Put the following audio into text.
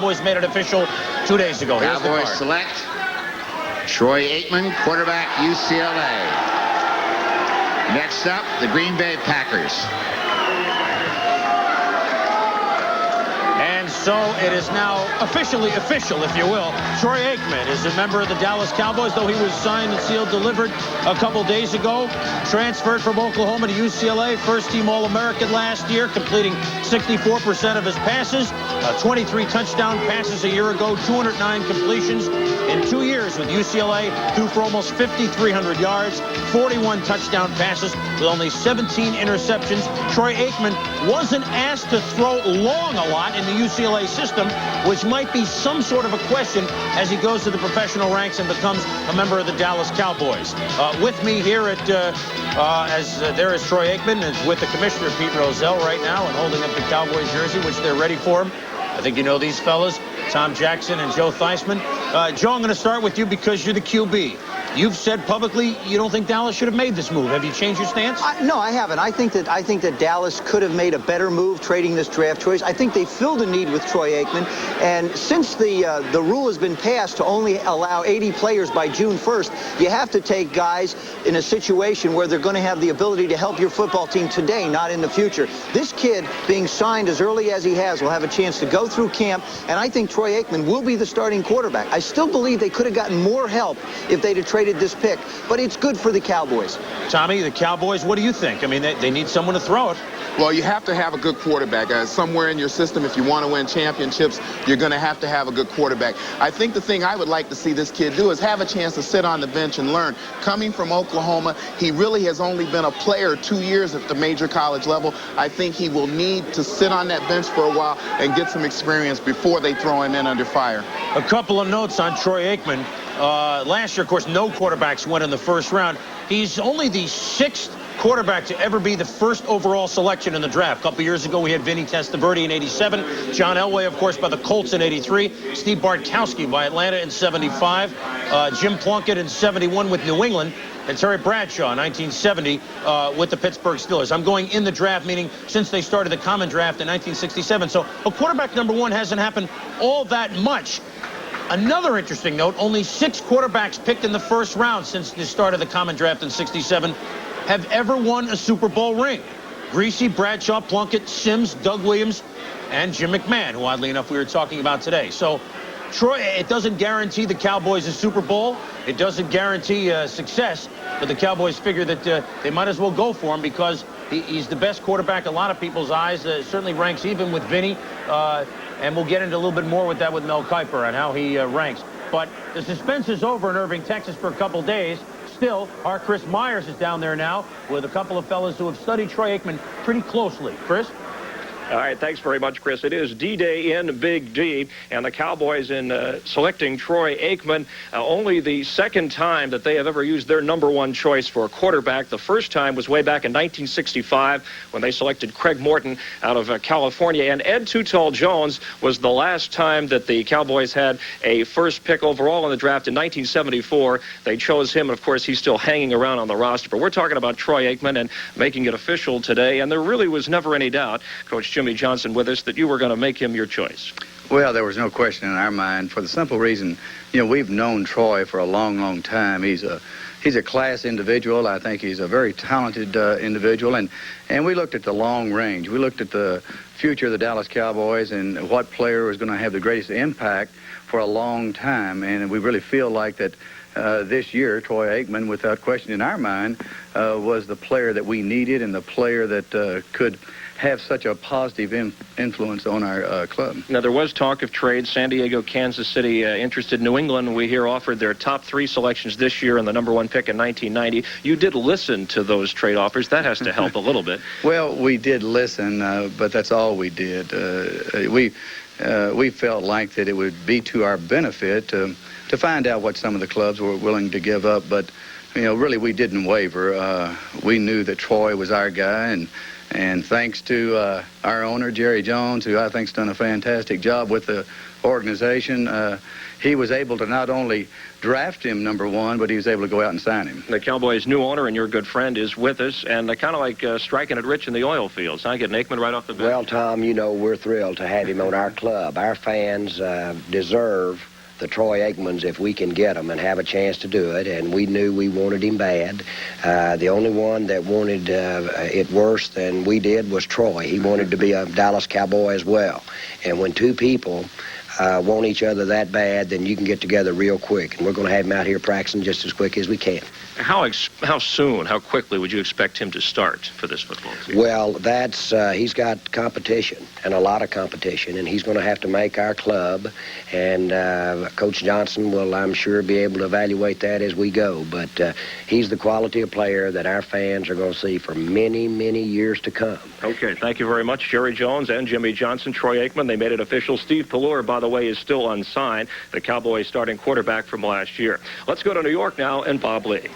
Cowboys made it official 2 days ago. Here's Cowboys select Troy Aikman, quarterback, UCLA. Next up, the Green Bay Packers. And so it is now officially official, if you will. Troy Aikman is a member of the Dallas Cowboys, though he was signed and sealed, delivered a couple days ago. Transferred from Oklahoma to UCLA, first-team All-American last year, completing 64% of his passes, 23 touchdown passes a year ago, 209 completions in 2 years with UCLA, threw for almost 5,300 yards, 41 touchdown passes with only 17 interceptions. Troy Aikman wasn't asked to throw long a lot in the UCLA system, which might be some sort of a question as he goes to the professional ranks and becomes a member of the Dallas Cowboys. With me here at there is Troy Aikman, and with the commissioner, Pete Rozelle, right now, and holding up the Cowboys jersey, which they're ready for him. I think you know these fellas, Tom Jackson and Joe Theismann. Joe, I'm going to start with you because you're the QB. You've said publicly you don't think Dallas should have made this move. Have you changed your stance? No, I haven't. I think that Dallas could have made a better move trading this draft choice. I think they filled a need with Troy Aikman. And since the rule has been passed to only allow 80 players by June 1st, you have to take guys in a situation where they're going to have the ability to help your football team today, not in the future. This kid, being signed as early as he has, will have a chance to go through camp, and I think Troy Aikman will be the starting quarterback. I still believe they could have gotten more help if they'd have traded this pick, but it's good for the Cowboys. Tommy, the Cowboys, what do you think? I mean, they need someone to throw it. Well, you have to have a good quarterback. Somewhere in your system, if you want to win championships, you're going to have a good quarterback. I think the thing I would like to see this kid do is have a chance to sit on the bench and learn. Coming from Oklahoma, he really has only been a player 2 years at the major college level. I think he will need to sit on that bench for a while and get some experience before they throw him in under fire. A couple of notes on Troy Aikman. Last year, of course, no quarterbacks went in the first round. He's only the 6th quarterback to ever be the first overall selection in the draft. A couple years ago, we had Vinny Testaverde in '87, John Elway, of course, by the Colts in '83, Steve Bartkowski by Atlanta in '75, Jim Plunkett in '71 with New England, and Terry Bradshaw in 1970 with the Pittsburgh Steelers. I'm going in the draft, meaning since they started the common draft in 1967. So a quarterback number one hasn't happened all that much. Another interesting note, only 6 quarterbacks picked in the first round since the start of the common draft in '67 have ever won a Super Bowl ring. Greasy, Bradshaw, Plunkett, Sims, Doug Williams, and Jim McMahon, who oddly enough we were talking about today. So Troy, it doesn't guarantee the Cowboys a Super Bowl. It doesn't guarantee success, but the Cowboys figure that they might as well go for him because he's the best quarterback in a lot of people's eyes. Certainly ranks even with Vinny, and we'll get into a little bit more with that with Mel Kiper and how he ranks. But the suspense is over in Irving, Texas for a couple days. Still, our Chris Myers is down there now with a couple of fellas who have studied Troy Aikman pretty closely. Chris? All right, thanks very much, Chris. It is D-Day in Big D, and the Cowboys in selecting Troy Aikman, only the second time that they have ever used their number one choice for a quarterback. The first time was way back in 1965 when they selected Craig Morton out of California, and Ed Too-Tall Jones was the last time that the Cowboys had a first pick overall in the draft in 1974. They chose him, and of course, he's still hanging around on the roster. But we're talking about Troy Aikman and making it official today, and there really was never any doubt, Coach Jimmy Johnson with us, that you were going to make him your choice. Well, there was no question in our mind for the simple reason, we've known Troy for a long, long time. He's a class individual. I think he's a very talented individual, and we looked at the long range. We looked at the future of the Dallas Cowboys and what player was going to have the greatest impact for a long time, and we really feel like that this year, Troy Aikman, without question in our mind, was the player that we needed and the player that could have such a positive influence on our club. Now, there was talk of trade. San Diego, Kansas City interested. New England, we hear, offered their top 3 selections this year and the number 1 pick in 1990. You did listen to those trade offers. That has to help a little bit. Well, we did listen, but that's all we did. We felt like that it would be to our benefit to find out what some of the clubs were willing to give up, but really we didn't waver. We knew that Troy was our guy, And thanks to our owner, Jerry Jones, who I think's done a fantastic job with the organization, he was able to not only draft him #1, but he was able to go out and sign him. The Cowboys' new owner and your good friend is with us, and kind of like striking it rich in the oil fields. I get Aikman right off the bat. Well, Tom, you know we're thrilled to have him on our club. Our fans deserve the Troy Aikmans if we can get them and have a chance to do it, and we knew we wanted him bad. The only one that wanted it worse than we did was Troy. He wanted to be a Dallas Cowboy as well. And when two people want each other that bad, then you can get together real quick. And we're going to have him out here practicing just as quick as we can. How soon, how quickly would you expect him to start for this football team? Well, that's he's got competition, and a lot of competition, and he's going to have to make our club. And Coach Johnson will, I'm sure, be able to evaluate that as we go. But he's the quality of player that our fans are going to see for many, many years to come. Okay, thank you very much, Jerry Jones and Jimmy Johnson. Troy Aikman, they made it official. Steve Pallure, by the way, is still unsigned, the Cowboys starting quarterback from last year. Let's go to New York now and Bob Lee.